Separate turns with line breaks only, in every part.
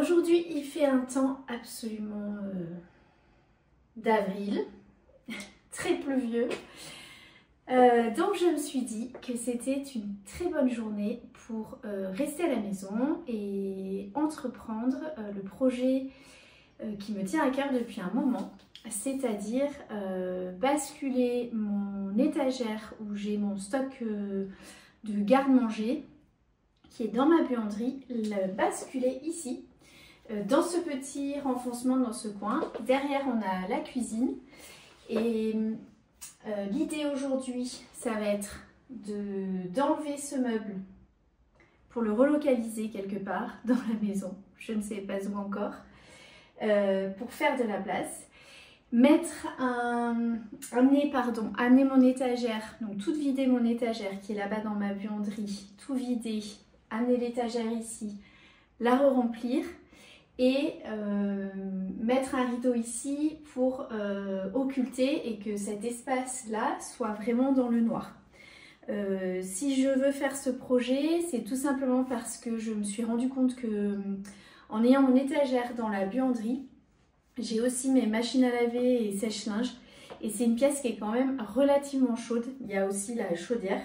aujourd'hui il fait un temps absolument d'avril, très pluvieux. Donc je me suis dit que c'était une très bonne journée pour rester à la maison et entreprendre le projet qui me tient à cœur depuis un moment, c'est-à-dire basculer mon étagère où j'ai mon stock de garde-manger qui est dans ma buanderie, le basculer ici, dans ce petit renfoncement dans ce coin. Derrière on a la cuisine et l'idée aujourd'hui ça va être d'enlever ce meuble pour le relocaliser quelque part dans la maison, je ne sais pas où encore, pour faire de la place. Amener mon étagère, donc tout vider mon étagère qui est là-bas dans ma buanderie, tout vider, amener l'étagère ici, la re-remplir et mettre un rideau ici pour occulter et que cet espace-là soit vraiment dans le noir. Si je veux faire ce projet, c'est tout simplement parce que je me suis rendu compte que en ayant mon étagère dans la buanderie, j'ai aussi mes machines à laver et sèche-linge et c'est une pièce qui est quand même relativement chaude. Il y a aussi la chaudière.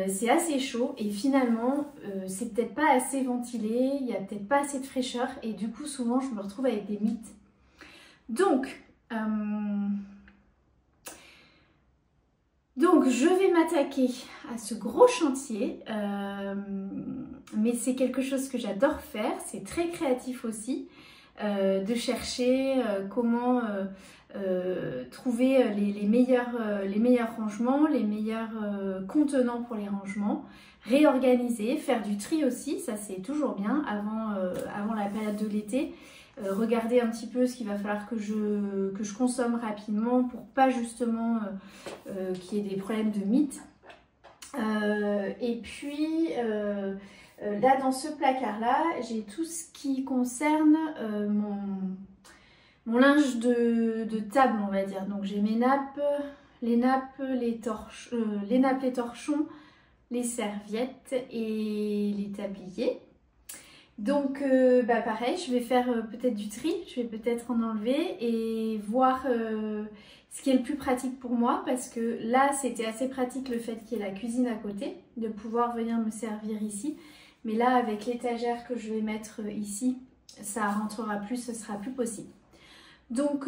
C'est assez chaud et finalement c'est peut-être pas assez ventilé, il n'y a peut-être pas assez de fraîcheur et du coup souvent je me retrouve avec des mites. Donc je vais m'attaquer à ce gros chantier, mais c'est quelque chose que j'adore faire, c'est très créatif aussi. De chercher comment trouver les meilleurs rangements, les meilleurs contenants pour les rangements, réorganiser, faire du tri aussi, ça c'est toujours bien avant la période de l'été. Regarder un petit peu ce qu'il va falloir que je consomme rapidement pour pas justement qu'il y ait des problèmes de mites. Et puis là dans ce placard là j'ai tout ce qui concerne mon linge de table, on va dire. Donc j'ai mes nappes, les torchons, les serviettes et les tabliers. Donc pareil, je vais faire peut-être du tri, je vais peut-être en enlever et voir ce qui est le plus pratique pour moi, parce que là c'était assez pratique le fait qu'il y ait la cuisine à côté, de pouvoir venir me servir ici. Mais là avec l'étagère que je vais mettre ici, ça rentrera plus, ce sera plus possible. Donc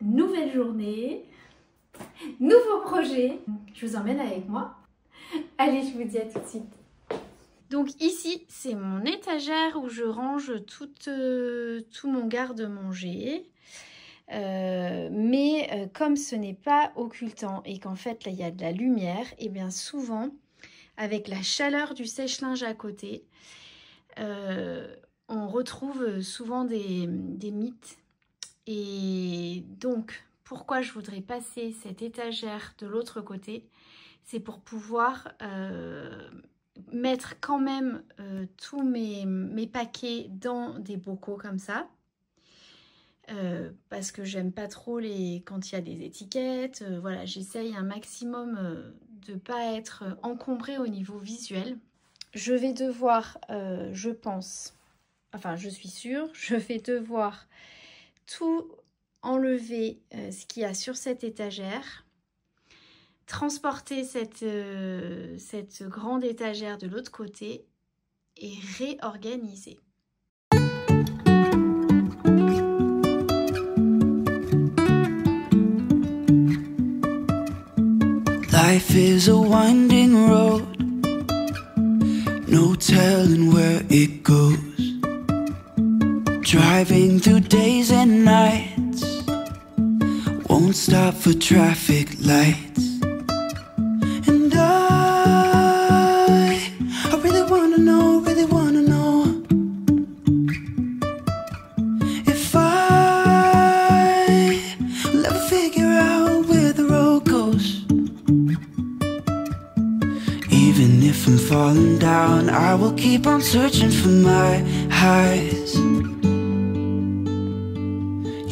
nouvelle journée, nouveau projet, je vous emmène avec moi. Allez, je vous dis à tout de suite. Donc ici, c'est mon étagère où je range tout mon garde-manger. Mais comme ce n'est pas occultant et qu'en fait là il y a de la lumière, et bien souvent avec la chaleur du sèche-linge à côté, on retrouve souvent des mites. Et donc pourquoi je voudrais passer cette étagère de l'autre côté, c'est pour pouvoir mettre quand même tous mes paquets dans des bocaux comme ça. Parce que j'aime pas trop quand il y a des étiquettes. Voilà, j'essaye un maximum de pas être encombrée au niveau visuel. Je vais devoir, je pense, enfin je suis sûre, je vais devoir tout enlever ce qu'il y a sur cette étagère, transporter cette grande étagère de l'autre côté et réorganiser.
Life is a winding road, no telling where it goes. Driving through days and nights, won't stop for traffic lights. And I really wanna know if I will ever figure out where the road goes. Even if I'm falling down, I will keep on searching for my highs.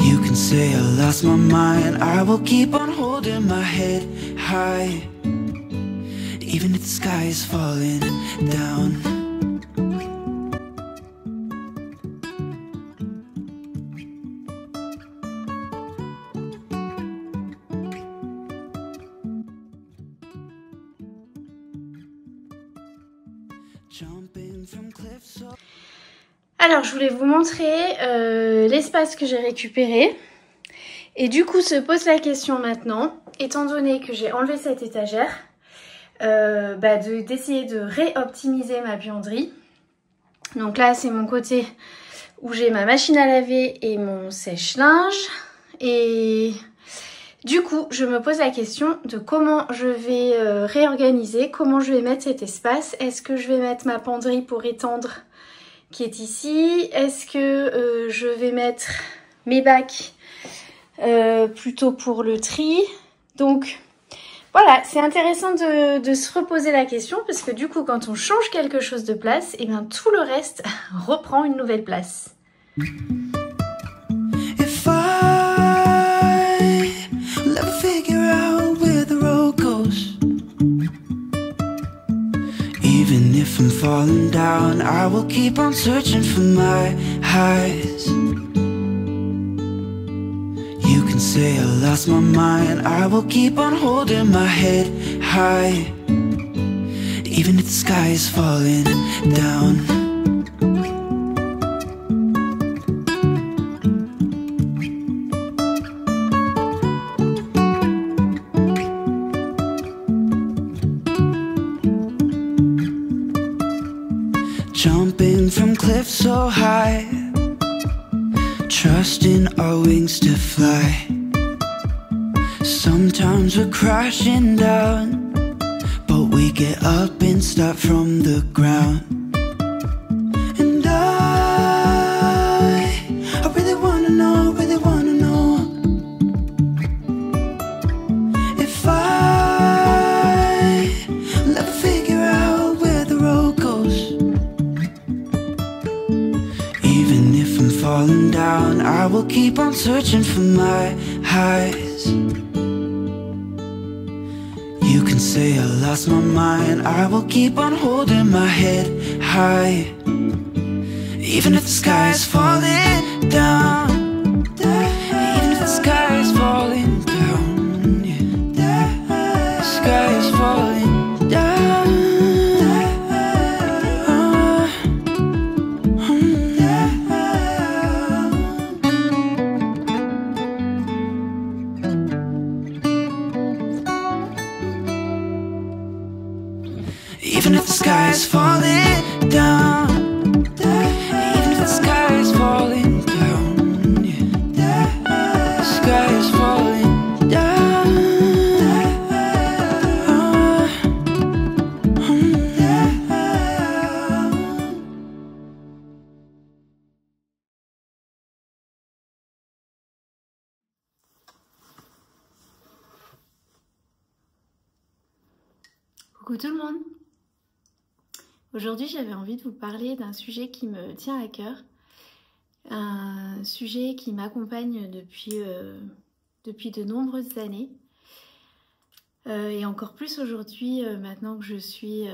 You can say I lost my mind, I will keep on holding my head high. Even if the sky is falling down.
Alors je voulais vous montrer l'espace que j'ai récupéré. Et du coup se pose la question maintenant, étant donné que j'ai enlevé cette étagère, d'essayer de réoptimiser ma buanderie. Donc là c'est mon côté où j'ai ma machine à laver et mon sèche-linge. Et du coup je me pose la question de comment je vais réorganiser, comment je vais mettre cet espace. Est-ce que je vais mettre ma penderie pour étendre qui est ici? Est-ce que je vais mettre mes bacs plutôt pour le tri? Donc voilà, c'est intéressant de se reposer la question parce que du coup quand on change quelque chose de place, et bien tout le reste reprend une nouvelle place.
If I will ever figure out where the road goes, even if I'm falling down, I will keep on searching for my highs. You can say I lost my mind, I will keep on holding my head high, even if the sky is falling down. Jumping from cliffs so high, trusting our wings to fly. Sometimes we're crashing down, but we get up and start from the ground. And I really wanna know, if I will ever figure out where the road goes. Even if I'm falling down, I will keep on searching for my highs. You can say I lost my mind, I will keep on holding my head high, even if the sky is falling down. Even if the sky is falling down, yeah. The sky is falling down. Even if the sky is falling down, even if the sky is falling down, yeah. The sky is falling down.
Coucou tout le monde. Aujourd'hui, j'avais envie de vous parler d'un sujet qui me tient à cœur, un sujet qui m'accompagne depuis de nombreuses années, et encore plus aujourd'hui, maintenant que je suis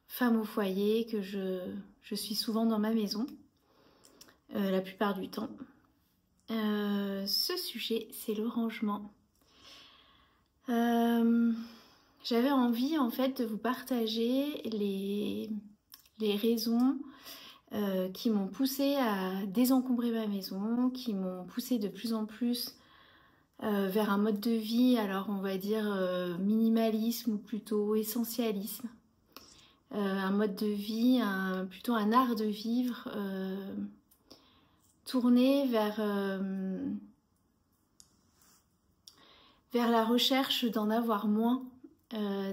femme au foyer, que je suis souvent dans ma maison, la plupart du temps. Ce sujet, c'est le rangement. J'avais envie en fait de vous partager les raisons qui m'ont poussée à désencombrer ma maison, qui m'ont poussée de plus en plus vers un mode de vie, alors on va dire minimalisme ou plutôt essentialisme. Un mode de vie, plutôt un art de vivre tourné vers la recherche d'en avoir moins.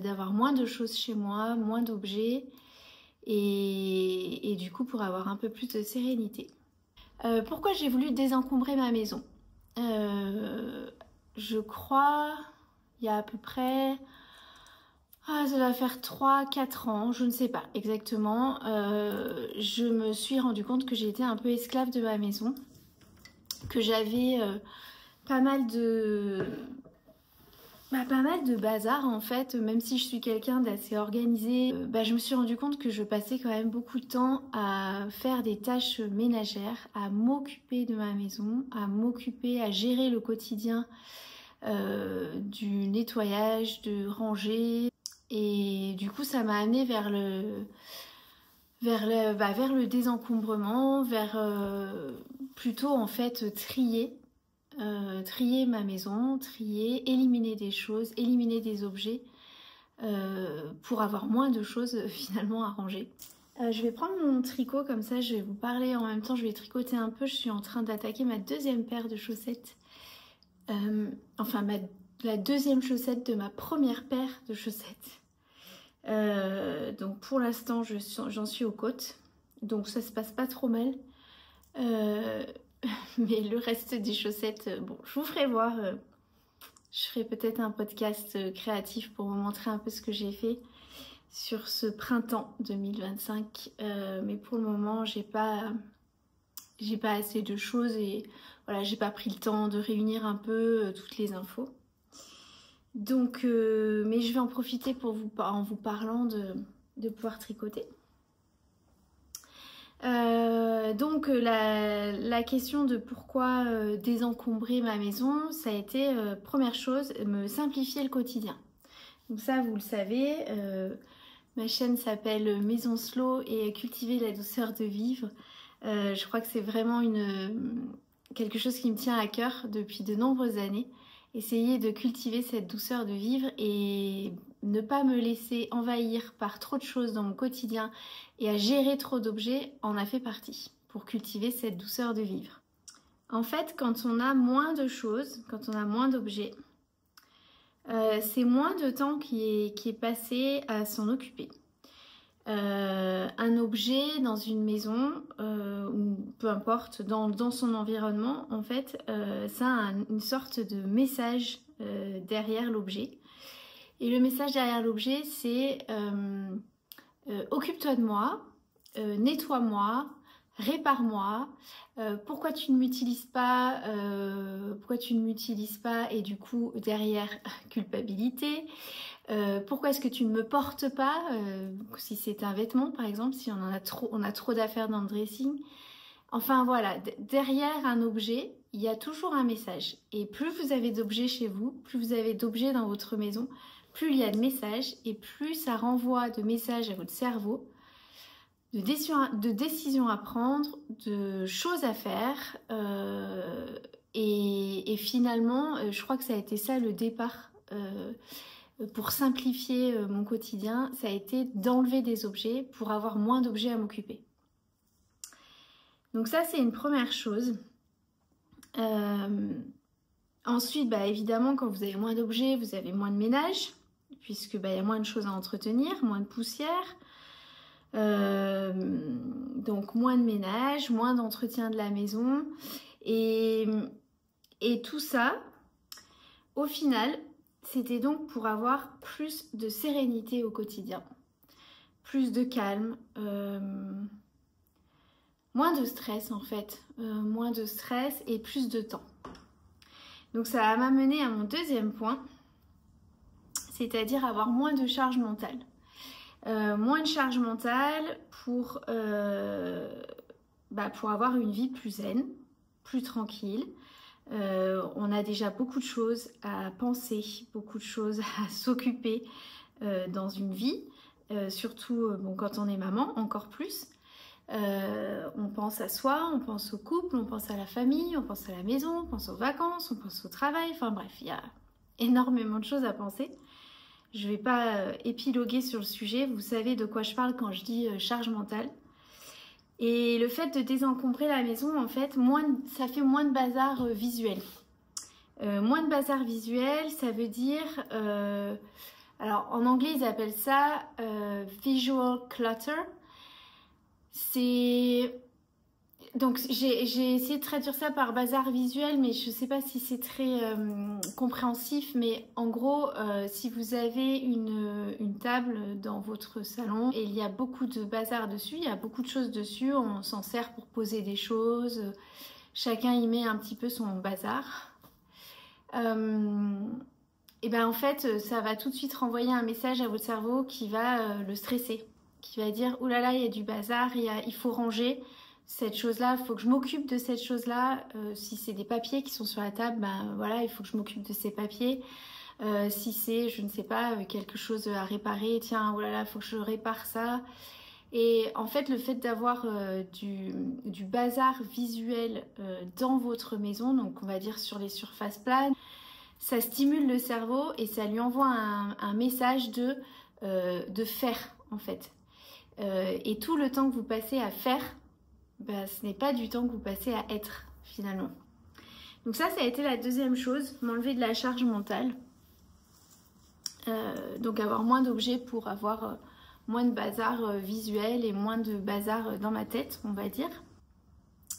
D'avoir moins de choses chez moi, moins d'objets et du coup pour avoir un peu plus de sérénité. Pourquoi j'ai voulu désencombrer ma maison? Je crois, il y a à peu près, ça va faire 3-4 ans, je ne sais pas exactement, je me suis rendu compte que j'étais un peu esclave de ma maison, que j'avais pas mal de bazar en fait, même si je suis quelqu'un d'assez organisé, je me suis rendu compte que je passais quand même beaucoup de temps à faire des tâches ménagères, à m'occuper de ma maison, à gérer le quotidien du nettoyage, de ranger. Et du coup ça m'a amené vers vers le désencombrement, vers plutôt en fait trier ma maison, éliminer des choses, éliminer des objets pour avoir moins de choses finalement à ranger. Je vais prendre mon tricot comme ça, je vais vous parler en même temps, je vais tricoter un peu. Je suis en train d'attaquer ma deuxième paire de chaussettes, enfin la deuxième chaussette de ma première paire de chaussettes. Donc pour l'instant j'en suis aux côtes, donc ça se passe pas trop mal. Mais le reste des chaussettes, bon, je vous ferai voir. Je ferai peut-être un podcast créatif pour vous montrer un peu ce que j'ai fait sur ce printemps 2025. Mais pour le moment, j'ai pas assez de choses et voilà, j'ai pas pris le temps de réunir un peu toutes les infos. Donc, mais je vais en profiter en vous parlant de pouvoir tricoter. Donc la question de pourquoi désencombrer ma maison, ça a été première chose, me simplifier le quotidien. Donc ça vous le savez, ma chaîne s'appelle Maison Slow et cultiver la douceur de vivre. Je crois que c'est vraiment quelque chose qui me tient à cœur depuis de nombreuses années. Essayer de cultiver cette douceur de vivre et ne pas me laisser envahir par trop de choses dans mon quotidien et à gérer trop d'objets en a fait partie pour cultiver cette douceur de vivre. En fait, quand on a moins de choses, quand on a moins d'objets, c'est moins de temps qui est passé à s'en occuper. Un objet dans une maison, ou peu importe, dans son environnement, en fait, ça a une sorte de message derrière l'objet. Et le message derrière l'objet, c'est occupe-toi de moi, nettoie-moi, répare-moi, pourquoi tu ne m'utilises pas, et du coup derrière culpabilité. Pourquoi est-ce que tu ne me portes pas, si c'est un vêtement par exemple, si on a trop d'affaires dans le dressing. Enfin voilà, derrière un objet, il y a toujours un message. Et plus vous avez d'objets chez vous, plus vous avez d'objets dans votre maison, plus il y a de messages et plus ça renvoie de messages à votre cerveau, de décisions à prendre, de choses à faire. Et finalement, je crois que ça a été ça le départ pour simplifier mon quotidien, ça a été d'enlever des objets pour avoir moins d'objets à m'occuper. Donc ça, c'est une première chose. Ensuite, évidemment, quand vous avez moins d'objets, vous avez moins de ménage, puisque y a moins de choses à entretenir, moins de poussière. Donc moins de ménage, moins d'entretien de la maison. Et tout ça, au final, c'était donc pour avoir plus de sérénité au quotidien, plus de calme, moins de stress en fait, moins de stress et plus de temps. Donc ça m'a mené à mon deuxième point, c'est-à-dire avoir moins de charge mentale. Moins de charge mentale pour avoir une vie plus zen, plus tranquille. On a déjà beaucoup de choses à penser, beaucoup de choses à s'occuper dans une vie, surtout quand on est maman, encore plus. On pense à soi, on pense au couple, on pense à la famille, on pense à la maison, on pense aux vacances, on pense au travail, enfin bref, il y a énormément de choses à penser. Je ne vais pas épiloguer sur le sujet, vous savez de quoi je parle quand je dis charge mentale. Et le fait de désencombrer la maison, en fait, ça fait moins de bazar visuel. Moins de bazar visuel, ça veut dire... alors, en anglais, ils appellent ça visual clutter. Donc, j'ai essayé de traduire ça par bazar visuel, mais je ne sais pas si c'est très compréhensif. Mais en gros, si vous avez une table dans votre salon et il y a beaucoup de bazar dessus, il y a beaucoup de choses dessus, on s'en sert pour poser des choses, chacun y met un petit peu son bazar. Et en fait, ça va tout de suite renvoyer un message à votre cerveau qui va le stresser, qui va dire « Ouh là là, il y a du bazar, il faut ranger ». Cette chose-là, il faut que je m'occupe de cette chose-là. Si c'est des papiers qui sont sur la table, voilà, il faut que je m'occupe de ces papiers. Si c'est, je ne sais pas, quelque chose à réparer, tiens, oh là là, il faut que je répare ça. Et en fait, le fait d'avoir du bazar visuel dans votre maison, donc on va dire sur les surfaces planes, ça stimule le cerveau et ça lui envoie un message de faire en fait. Et tout le temps que vous passez à faire, bah, ce n'est pas du temps que vous passez à être finalement. Donc ça a été la deuxième chose, m'enlever de la charge mentale. Donc avoir moins d'objets pour avoir moins de bazar visuel et moins de bazar dans ma tête, on va dire.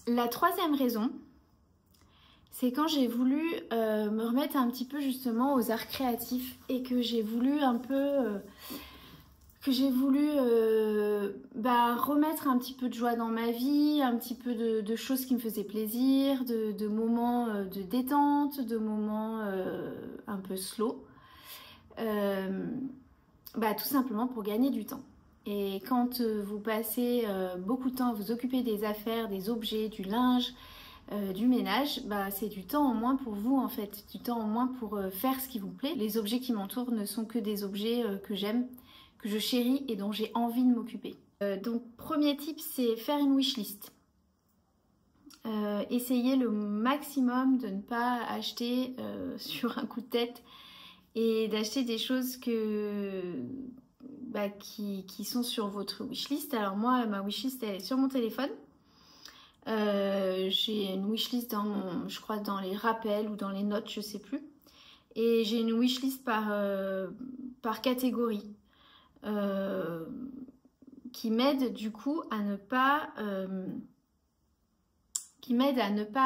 La troisième raison, c'est quand j'ai voulu me remettre un petit peu justement aux arts créatifs et que j'ai voulu un peu... remettre un petit peu de joie dans ma vie, un petit peu de choses qui me faisaient plaisir, de moments de détente, de moments un peu slow. Tout simplement pour gagner du temps. Et quand vous passez beaucoup de temps à vous occuper des affaires, des objets, du linge, du ménage, c'est du temps en moins pour vous en fait, du temps en moins pour faire ce qui vous plaît. Les objets qui m'entourent ne sont que des objets que j'aime, que je chéris et dont j'ai envie de m'occuper. Donc premier tip, c'est faire une wishlist. Essayez le maximum de ne pas acheter sur un coup de tête et d'acheter des choses qui sont sur votre wishlist. Alors moi, ma wishlist elle est sur mon téléphone. J'ai une wishlist je crois dans les rappels ou dans les notes, je sais plus. Et j'ai une wishlist par catégorie. Qui m'aide du coup à ne pas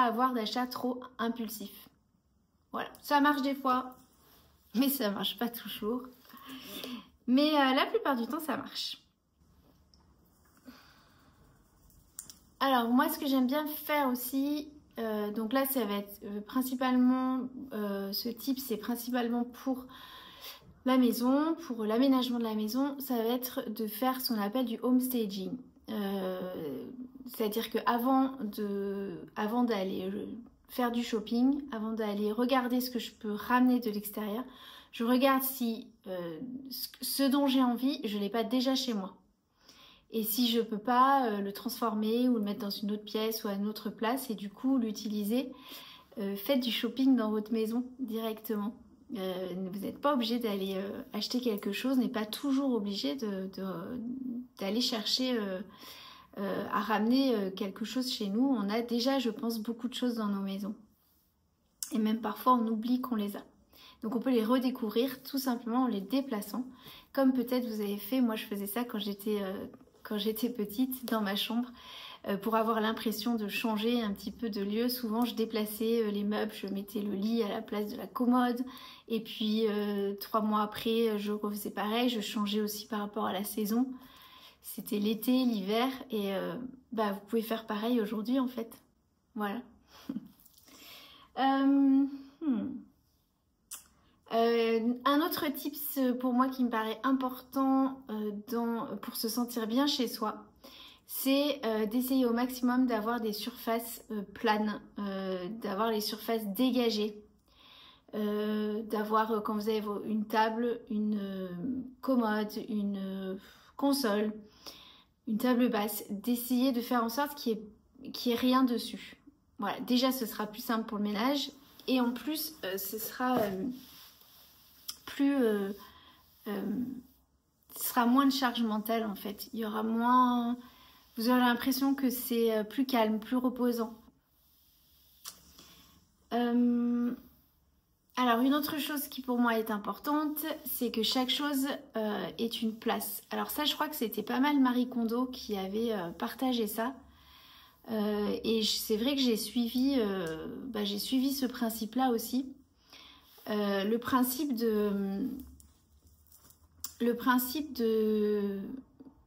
avoir d'achat trop impulsif. Voilà, ça marche des fois, mais ça marche pas toujours. Mais la plupart du temps, ça marche. Alors moi, ce que j'aime bien faire aussi, donc là, ça va être principalement, ce type, c'est principalement pour la maison, pour l'aménagement de la maison, ça va être de faire ce qu'on appelle du home staging. C'est-à-dire qu'avant d'aller faire du shopping, avant d'aller regarder ce que je peux ramener de l'extérieur, je regarde si ce dont j'ai envie, je ne l'ai pas déjà chez moi. Et si je ne peux pas le transformer ou le mettre dans une autre pièce ou à une autre place et du coup l'utiliser, faites du shopping dans votre maison directement. Vous n'êtes pas obligé d'aller acheter quelque chose, n'est pas toujours obligé d'aller chercher à ramener quelque chose chez nous. On a déjà, je pense, beaucoup de choses dans nos maisons. Et même parfois, on oublie qu'on les a. Donc on peut les redécouvrir tout simplement en les déplaçant. Comme peut-être vous avez fait, moi je faisais ça quand j'étais petite dans ma chambre. Pour avoir l'impression de changer un petit peu de lieu, souvent je déplaçais les meubles, je mettais le lit à la place de la commode et puis 3 mois après je refaisais pareil, je changeais aussi par rapport à la saison. C'était l'été, l'hiver et vous pouvez faire pareil aujourd'hui en fait. Voilà. Un autre tips pour moi qui me paraît important pour se sentir bien chez soi, c'est d'essayer au maximum d'avoir des surfaces planes, d'avoir les surfaces dégagées, d'avoir quand vous avez une table, une commode, une console, une table basse, d'essayer de faire en sorte qu'il y ait rien dessus. Voilà, déjà ce sera plus simple pour le ménage et en plus ce sera ce sera moins de charge mentale en fait. Il y aura moins... Vous aurez l'impression que c'est plus calme, plus reposant. Alors une autre chose qui pour moi est importante, c'est que chaque chose est une place. Alors ça, je crois que c'était pas mal Marie Kondo qui avait partagé ça. Et c'est vrai que j'ai suivi ce principe-là aussi. Le principe de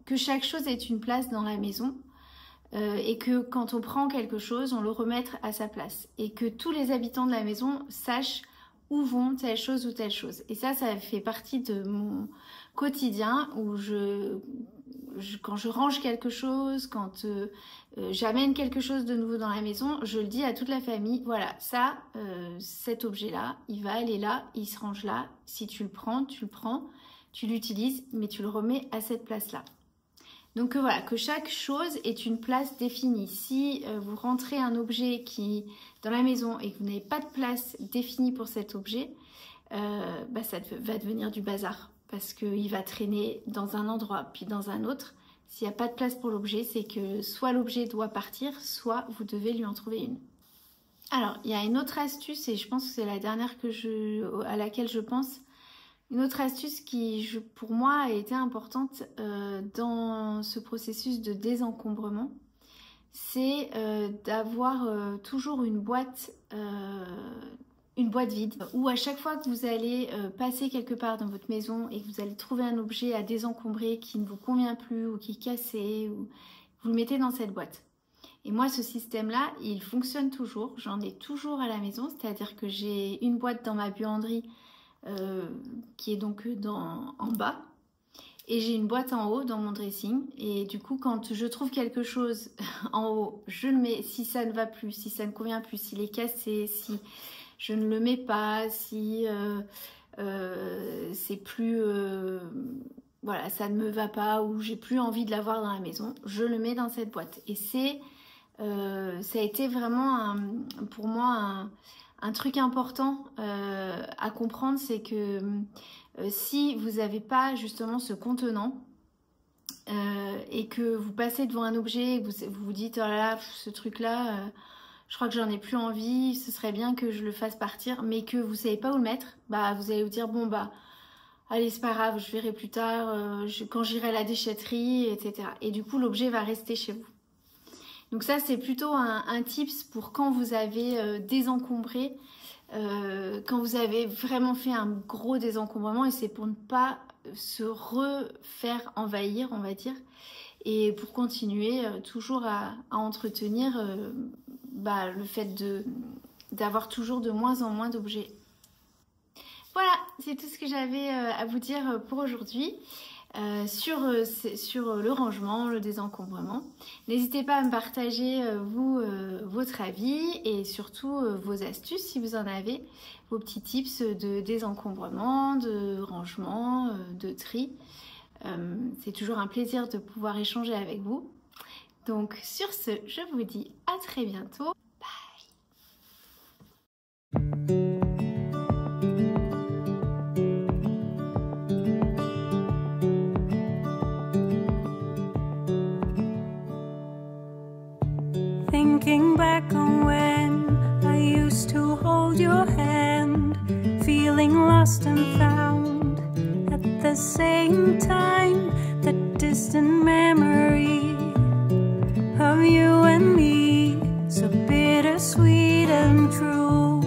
que chaque chose est une place dans la maison et que quand on prend quelque chose, on le remette à sa place et que tous les habitants de la maison sachent où vont telle chose ou telle chose. Et ça fait partie de mon quotidien où quand je range quelque chose, quand j'amène quelque chose de nouveau dans la maison, je le dis à toute la famille, voilà, ça, cet objet-là, il va aller là, il se range là, si tu le prends, tu l'utilises, mais tu le remets à cette place-là. Donc voilà, que chaque chose ait une place définie. Si vous rentrez un objet dans la maison et que vous n'avez pas de place définie pour cet objet, ça va devenir du bazar. Parce qu'il va traîner dans un endroit, puis dans un autre. S'il n'y a pas de place pour l'objet, c'est que soit l'objet doit partir, soit vous devez lui en trouver une. Alors, il y a une autre astuce, et je pense que c'est la dernière à laquelle je pense. Une autre astuce qui, pour moi, a été importante dans ce processus de désencombrement, c'est d'avoir toujours une boîte vide, où à chaque fois que vous allez passer quelque part dans votre maison et que vous allez trouver un objet à désencombrer qui ne vous convient plus ou qui est cassé, vous le mettez dans cette boîte. Et moi, ce système-là, il fonctionne toujours. J'en ai toujours à la maison, c'est-à-dire que j'ai une boîte dans ma buanderie qui est donc en bas, et j'ai une boîte en haut dans mon dressing. Et du coup, quand je trouve quelque chose en haut, je le mets. Si ça ne va plus, si ça ne convient plus, s'il est cassé, si je ne le mets pas, si c'est plus... voilà, ça ne me va pas ou j'ai plus envie de l'avoir dans la maison, je le mets dans cette boîte. Et ça a été vraiment pour moi un truc important à comprendre, c'est que si vous n'avez pas justement ce contenant et que vous passez devant un objet et que vous vous dites « Oh là là, ce truc-là, je crois que j'en ai plus envie, ce serait bien que je le fasse partir », mais que vous ne savez pas où le mettre, vous allez vous dire « Bon allez, c'est pas grave, je verrai plus tard, quand j'irai à la déchetterie, etc. » Et du coup, l'objet va rester chez vous. Donc ça, c'est plutôt un tips pour quand vous avez désencombré, quand vous avez vraiment fait un gros désencombrement, et c'est pour ne pas se refaire envahir, on va dire, et pour continuer toujours à entretenir le fait d'avoir toujours de moins en moins d'objets. Voilà, c'est tout ce que j'avais à vous dire pour aujourd'hui. Sur le rangement, le désencombrement. N'hésitez pas à me partager votre avis et surtout vos astuces si vous en avez, vos petits tips de désencombrement, de rangement, de tri. C'est toujours un plaisir de pouvoir échanger avec vous. Donc sur ce, je vous dis à très bientôt. Bye.
Thinking back on when I used to hold your hand, feeling lost and found at the same time. That distant memory of you and me, so bittersweet and true.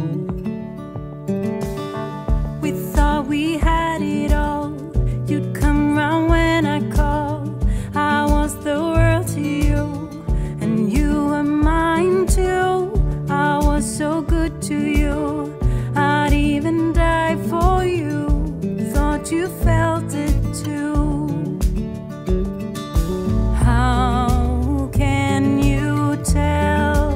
We thought we had it all, you'd come round when I called. I was the world to you, and you were mine too. I was so good to you, I'd even die for you. Thought you felt it too. How can you tell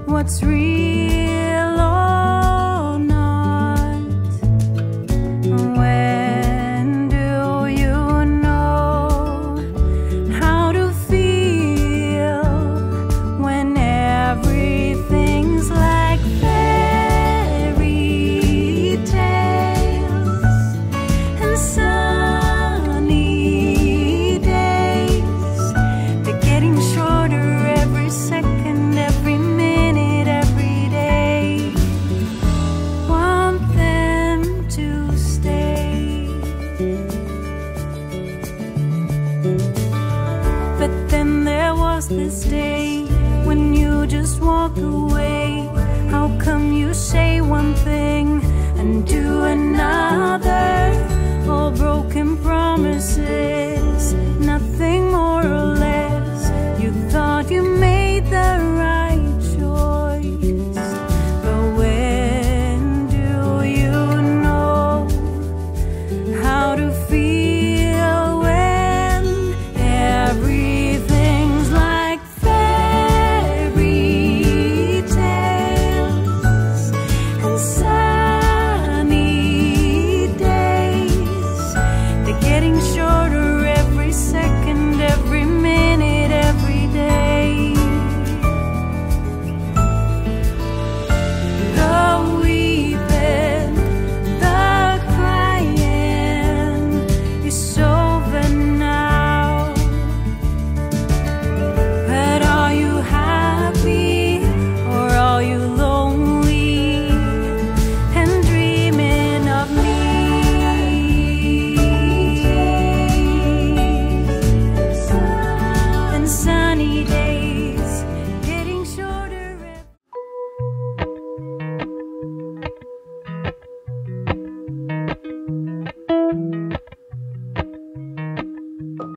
what's real or not? When do you know how to feel when everything's like fairy tales and sunny days? They're getting shorter every second, every minute, every day. Want them to stay. But then there was this day when you just walk away. How come you say one thing